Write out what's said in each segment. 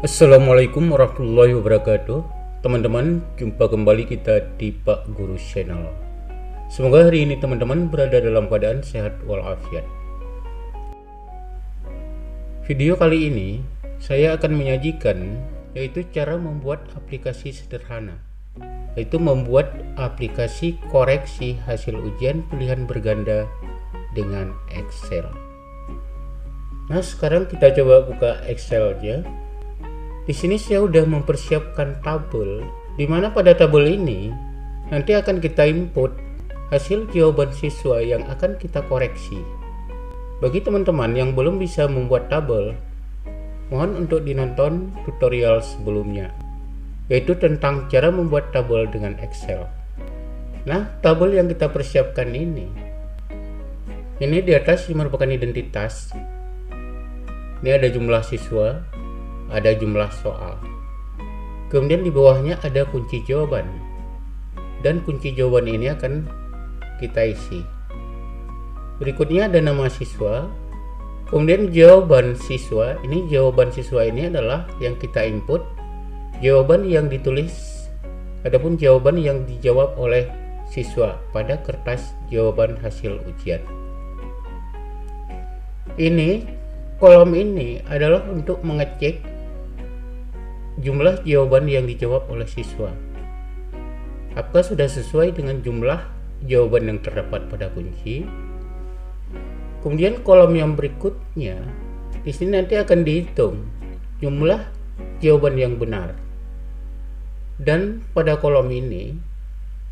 Assalamualaikum warahmatullahi wabarakatuh. Teman-teman, jumpa kembali kita di Pak Guru Channel. Semoga hari ini teman-teman berada dalam keadaan sehat walafiat. Video kali ini saya akan menyajikan yaitu cara membuat aplikasi sederhana, yaitu membuat aplikasi koreksi hasil ujian pilihan berganda dengan Excel. Nah, sekarang kita coba buka Excel-nya. Di sini saya sudah mempersiapkan tabel, di mana pada tabel ini nanti akan kita input hasil jawaban siswa yang akan kita koreksi. Bagi teman-teman yang belum bisa membuat tabel, mohon untuk dinonton tutorial sebelumnya, yaitu tentang cara membuat tabel dengan Excel. Nah, tabel yang kita persiapkan ini di atas merupakan identitas. Ini ada jumlah siswa, ada jumlah soal, kemudian di bawahnya ada kunci jawaban, dan kunci jawaban ini akan kita isi. Berikutnya ada nama siswa, kemudian jawaban siswa. Ini jawaban siswa ini adalah yang kita input, jawaban yang ditulis, adapun jawaban yang dijawab oleh siswa pada kertas jawaban hasil ujian. Kolom ini adalah untuk mengecek jumlah jawaban yang dijawab oleh siswa. Apakah sudah sesuai dengan jumlah jawaban yang terdapat pada kunci? Kemudian kolom yang berikutnya, di sini nanti akan dihitung jumlah jawaban yang benar. Dan pada kolom ini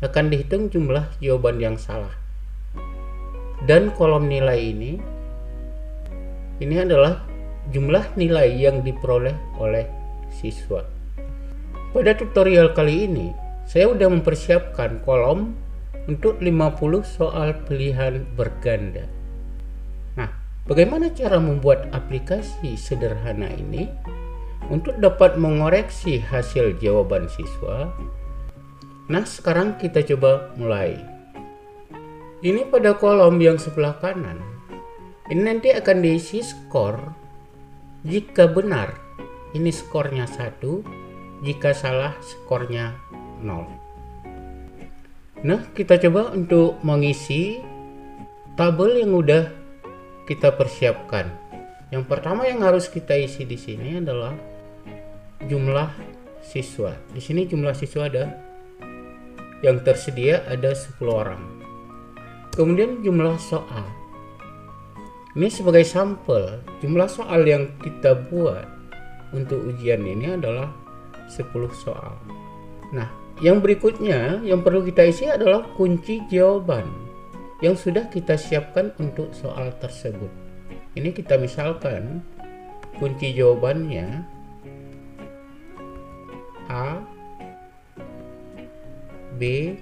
akan dihitung jumlah jawaban yang salah. Dan kolom nilai ini adalah jumlah nilai yang diperoleh oleh siswa. Pada tutorial kali ini saya sudah mempersiapkan kolom untuk 50 soal pilihan berganda. Nah, bagaimana cara membuat aplikasi sederhana ini untuk dapat mengoreksi hasil jawaban siswa? Nah, sekarang kita coba mulai. Ini pada kolom yang sebelah kanan, ini nanti akan diisi skor. Jika benar, ini skornya 1, jika salah skornya 0. Nah, kita coba untuk mengisi tabel yang udah kita persiapkan. Yang pertama yang harus kita isi di sini adalah jumlah siswa. Di sini jumlah siswa yang tersedia ada 10 orang. Kemudian jumlah soal. Ini sebagai sampel, jumlah soal yang kita buat untuk ujian ini adalah 10 soal. Nah, yang berikutnya yang perlu kita isi adalah kunci jawaban yang sudah kita siapkan untuk soal tersebut. Ini kita misalkan kunci jawabannya A, B,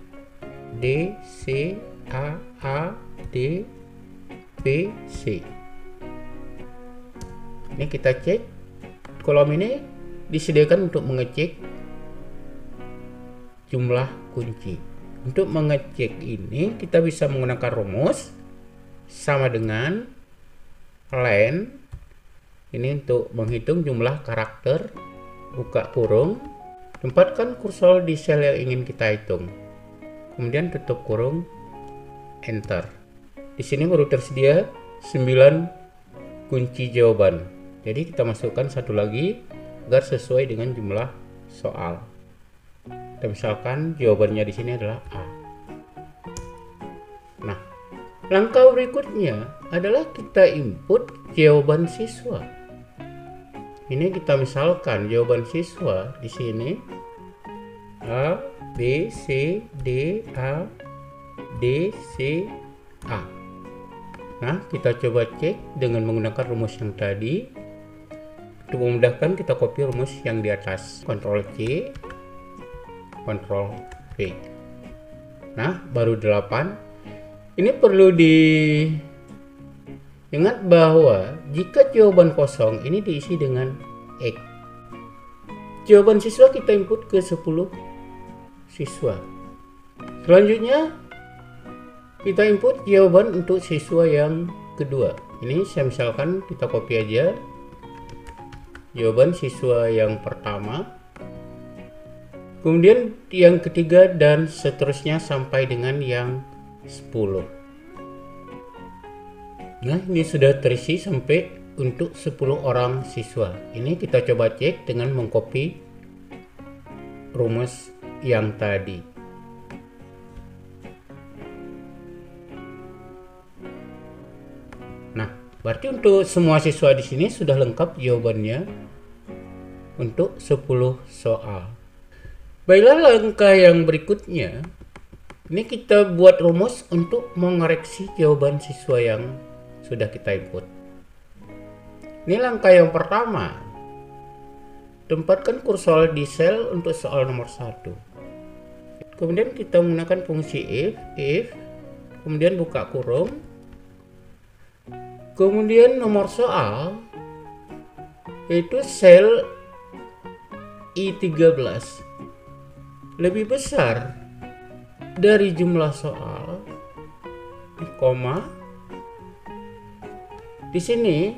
D, C, A, D, B, C. Ini kita cek. Kolom ini disediakan untuk mengecek jumlah kunci. Untuk mengecek ini kita bisa menggunakan rumus sama dengan len. Ini untuk menghitung jumlah karakter, buka kurung, tempatkan kursor di sel yang ingin kita hitung, kemudian tutup kurung, enter. Di sini baru tersedia 9 kunci jawaban. Jadi kita masukkan satu lagi agar sesuai dengan jumlah soal. Kita misalkan jawabannya di sini adalah A. Nah, langkah berikutnya adalah kita input jawaban siswa. Ini kita misalkan jawaban siswa di sini A, B, C, D, A, D, C, A. Nah, kita coba cek dengan menggunakan rumus yang tadi. Untuk memudahkan kita copy rumus yang di atas, Ctrl C, Ctrl V. Nah, baru 8. Ini perlu diingat bahwa jika jawaban kosong ini diisi dengan X. Jawaban siswa kita input ke 10 siswa. Selanjutnya kita input jawaban untuk siswa yang kedua. Ini saya misalkan kita copy aja. jawaban siswa yang pertama, kemudian yang ketiga, dan seterusnya sampai dengan yang 10. Nah, ini sudah terisi sampai untuk 10 orang siswa. Ini kita coba cek dengan mengcopy rumus yang tadi. Nah, berarti untuk semua siswa di sini sudah lengkap jawabannya untuk 10 soal. Baiklah, langkah yang berikutnya, ini kita buat rumus untuk mengoreksi jawaban siswa yang sudah kita input. Ini langkah yang pertama. Tempatkan kursor di sel untuk soal nomor 1. Kemudian kita menggunakan fungsi if, kemudian buka kurung. Kemudian nomor soal yaitu sel I13 lebih besar dari jumlah soal, koma. Di sini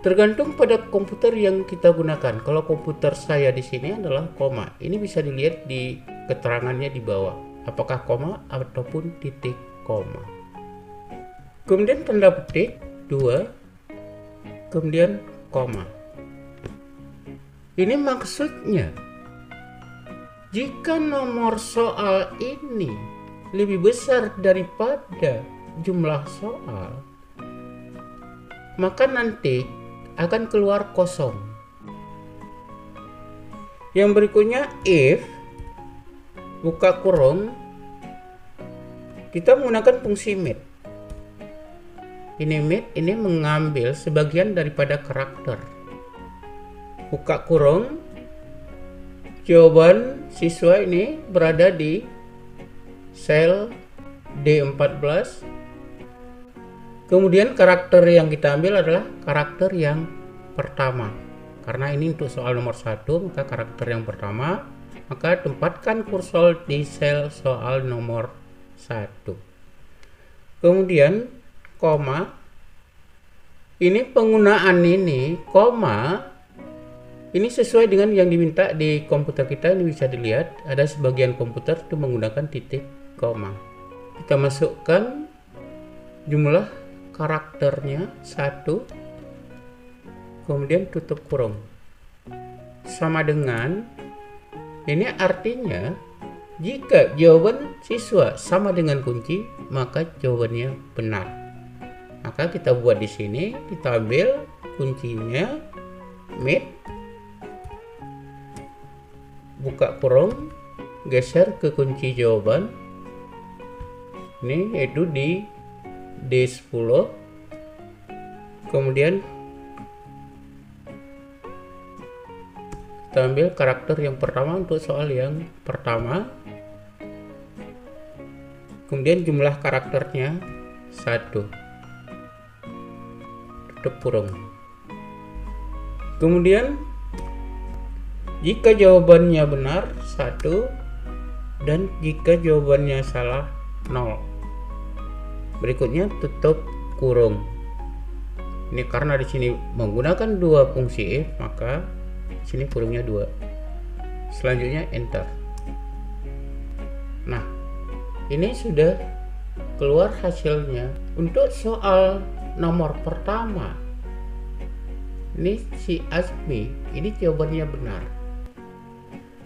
tergantung pada komputer yang kita gunakan. Kalau komputer saya di sini adalah koma. Ini bisa dilihat di keterangannya di bawah, apakah koma ataupun titik koma. Kemudian tanda petik 2, kemudian koma. Ini maksudnya jika nomor soal ini lebih besar daripada jumlah soal, maka nanti akan keluar kosong. Yang berikutnya if, buka kurung, kita menggunakan fungsi mid. Ini mid, ini mengambil sebagian daripada karakter. Buka kurung, jawaban siswa ini berada di sel D14. Kemudian karakter yang kita ambil adalah karakter yang pertama. Karena ini untuk soal nomor 1, maka karakter yang pertama, maka tempatkan kursor di sel soal nomor 1. Kemudian koma. Ini penggunaan ini koma ini sesuai dengan yang diminta di komputer kita. Ini bisa dilihat ada sebagian komputer itu menggunakan titik koma. Kita masukkan jumlah karakternya 1, kemudian tutup kurung, sama dengan ini. Artinya jika jawaban siswa sama dengan kunci, maka jawabannya benar. Maka kita buat di sini, kita ambil kuncinya mid, buka kurung, geser ke kunci jawaban. Ini yaitu di D10. Kemudian kita ambil karakter yang pertama untuk soal yang pertama. Kemudian jumlah karakternya 1. Tutup kurung. Kemudian jika jawabannya benar 1, dan jika jawabannya salah 0. Berikutnya tutup kurung. Ini karena di sini menggunakan 2 fungsi if, maka sini kurungnya 2. Selanjutnya enter. Nah, ini sudah keluar hasilnya untuk soal nomor pertama. Ini si Asmi, ini jawabannya benar.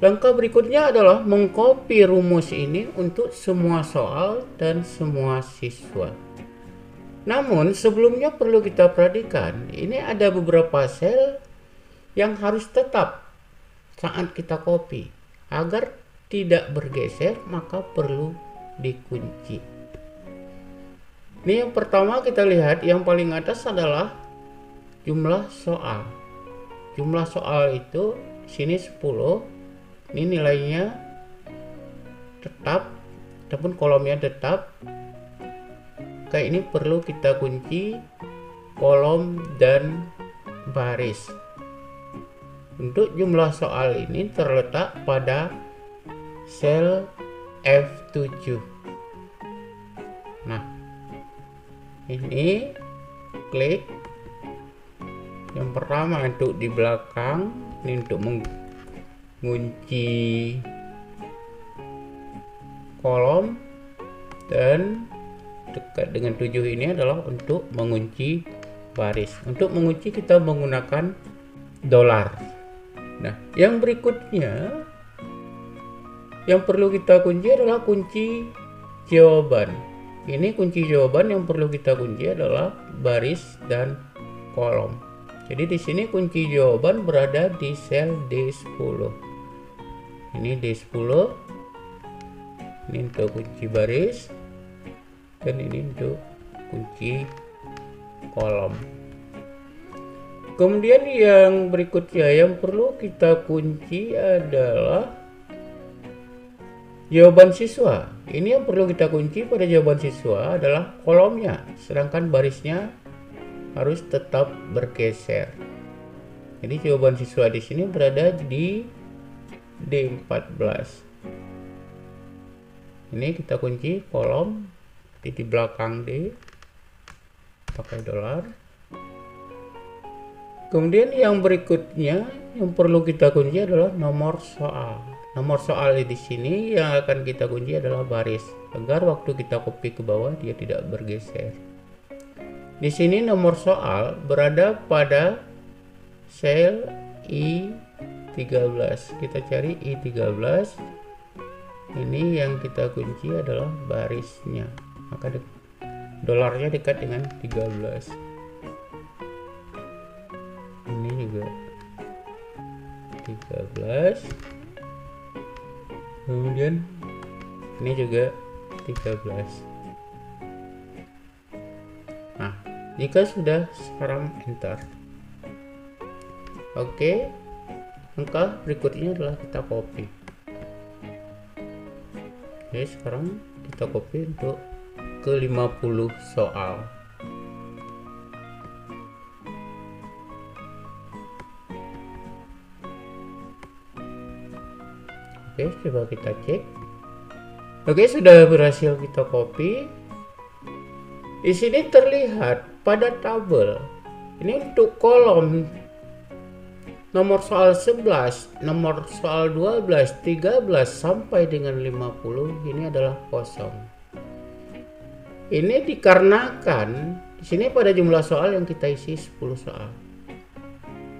Langkah berikutnya adalah mengcopy rumus ini untuk semua soal dan semua siswa. Namun sebelumnya perlu kita perhatikan, ini ada beberapa sel yang harus tetap saat kita copy. Agar tidak bergeser, maka perlu dikunci. Ini yang pertama kita lihat, yang paling atas adalah jumlah soal. Jumlah soal itu sini 10. Ini nilainya tetap ataupun kolomnya tetap. Kayak ini perlu kita kunci kolom dan baris. Untuk jumlah soal ini terletak pada sel F7. Nah, ini klik, Yang pertama untuk di belakang ini untuk mengunci kolom, dan dekat dengan 7 ini adalah untuk mengunci baris. Untuk mengunci kita menggunakan dolar. Nah, yang berikutnya yang perlu kita kunci adalah kunci jawaban. Ini kunci jawaban yang perlu kita kunci adalah baris dan kolom. Jadi di sini kunci jawaban berada di sel D10. Ini D10. Ini untuk kunci baris dan ini untuk kunci kolom. Kemudian yang berikutnya yang perlu kita kunci adalah jawaban siswa. Ini yang perlu kita kunci pada jawaban siswa adalah kolomnya, sedangkan barisnya harus tetap bergeser. Jadi jawaban siswa di sini berada di D14. Ini kita kunci kolom di belakang D pakai dolar. Kemudian yang berikutnya yang perlu kita kunci adalah nomor soal. Nomor soal di sini yang akan kita kunci adalah baris, agar waktu kita copy ke bawah dia tidak bergeser. Di sini nomor soal berada pada sel I13. Kita cari I13. Ini yang kita kunci adalah barisnya. Maka dolarnya dekat dengan 13. Ini juga 13. Kemudian ini juga 13. Nah, jika sudah, sekarang enter. Oke, langkah berikutnya adalah kita copy. Oke, sekarang kita copy untuk ke 50 soal. Oke, coba kita cek. Oke, sudah berhasil kita copy. Di sini terlihat pada tabel. Ini untuk kolom nomor soal 11, nomor soal 12, 13 sampai dengan 50 ini adalah kosong. Ini dikarenakan di sini pada jumlah soal yang kita isi 10 soal.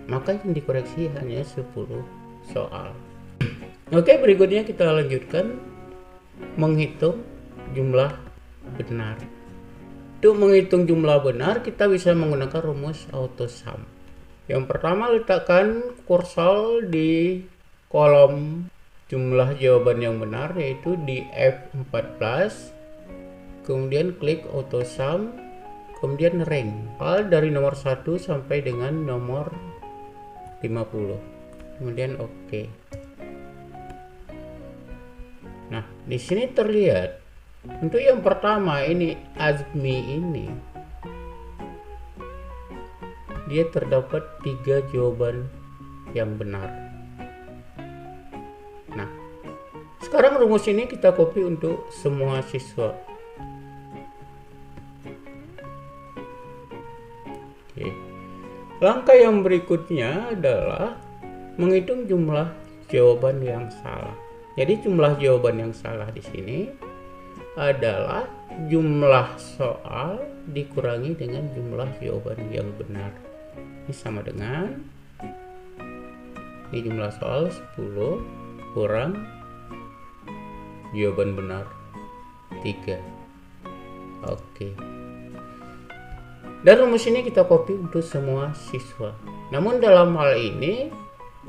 Maka yang dikoreksi hanya 10 soal. Oke, berikutnya kita lanjutkan menghitung jumlah benar. Untuk menghitung jumlah benar, kita bisa menggunakan rumus AutoSum. Yang pertama, letakkan kursor di kolom jumlah jawaban yang benar, yaitu di F14. Kemudian klik AutoSum, kemudian rank dari nomor 1 sampai dengan nomor 50. Kemudian OK. Nah, di sini terlihat untuk yang pertama ini Azmi ini dia terdapat 3 jawaban yang benar. Nah, sekarang rumus ini kita copy untuk semua siswa. Oke. Langkah yang berikutnya adalah menghitung jumlah jawaban yang salah. Jadi jumlah jawaban yang salah di sini adalah jumlah soal dikurangi dengan jumlah jawaban yang benar. Ini sama dengan ini jumlah soal 10 kurang jawaban benar 3. Oke. Dan rumus ini kita copy untuk semua siswa. Namun dalam hal ini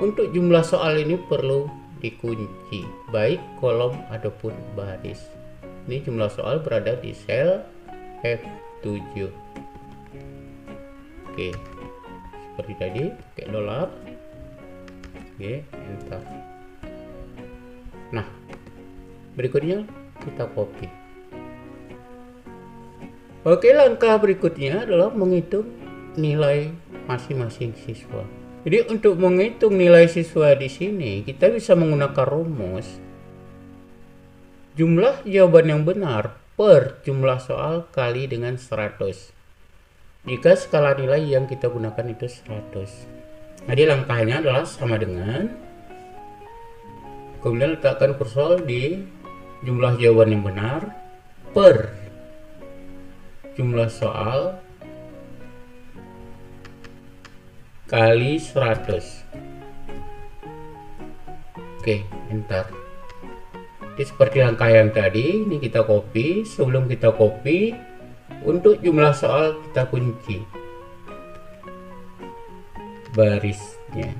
untuk jumlah soal ini perlu dikunci baik kolom ataupun baris. Ini jumlah soal berada di sel F7. Oke, seperti tadi pakai dolar. Oke, enter. Nah, berikutnya kita copy. Oke, langkah berikutnya adalah menghitung nilai masing-masing siswa. Jadi untuk menghitung nilai siswa di sini kita bisa menggunakan rumus jumlah jawaban yang benar per jumlah soal kali dengan 100. jika skala nilai yang kita gunakan itu 100. Jadi langkahnya adalah sama dengan, kemudian letakkan kursor di jumlah jawaban yang benar per jumlah soal kali 100. Oke, enter. Jadi seperti langkah yang tadi, ini kita copy. Sebelum kita copy, untuk jumlah soal kita kunci barisnya.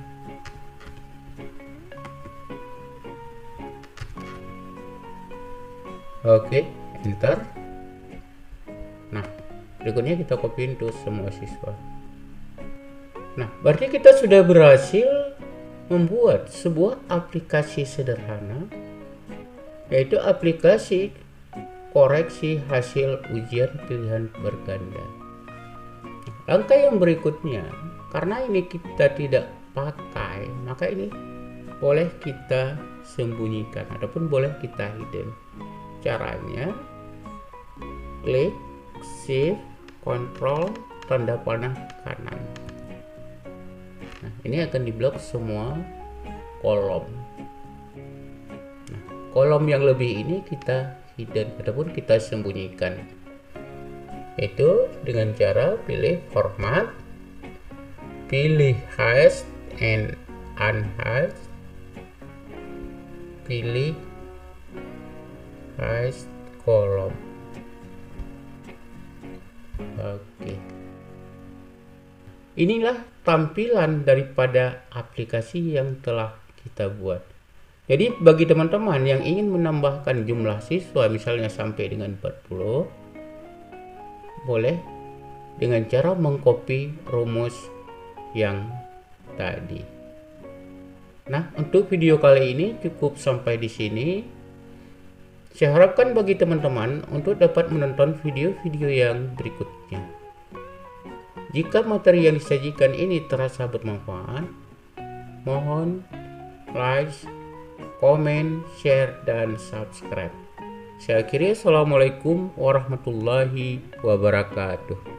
Oke, enter. Nah, berikutnya kita copy untuk semua siswa. Nah, berarti kita sudah berhasil membuat sebuah aplikasi sederhana, yaitu aplikasi koreksi hasil ujian pilihan berganda. Langkah yang berikutnya, karena ini kita tidak pakai, maka ini boleh kita sembunyikan ataupun boleh kita hidden. Caranya, klik shift control tanda panah kanan. Nah, ini akan diblok semua kolom. Nah, kolom yang lebih ini kita hidden ataupun kita sembunyikan, itu dengan cara pilih format, pilih hide and unhide, pilih hide kolom. Oke, inilah tampilan daripada aplikasi yang telah kita buat. Jadi bagi teman-teman yang ingin menambahkan jumlah siswa misalnya sampai dengan 40, boleh dengan cara mengcopy rumus yang tadi. Nah, untuk video kali ini cukup sampai di sini. Saya harapkan bagi teman-teman untuk dapat menonton video-video yang berikutnya. Jika materi yang disajikan ini terasa bermanfaat, mohon like, komen, share, dan subscribe. Saya akhiri, assalamualaikum warahmatullahi wabarakatuh.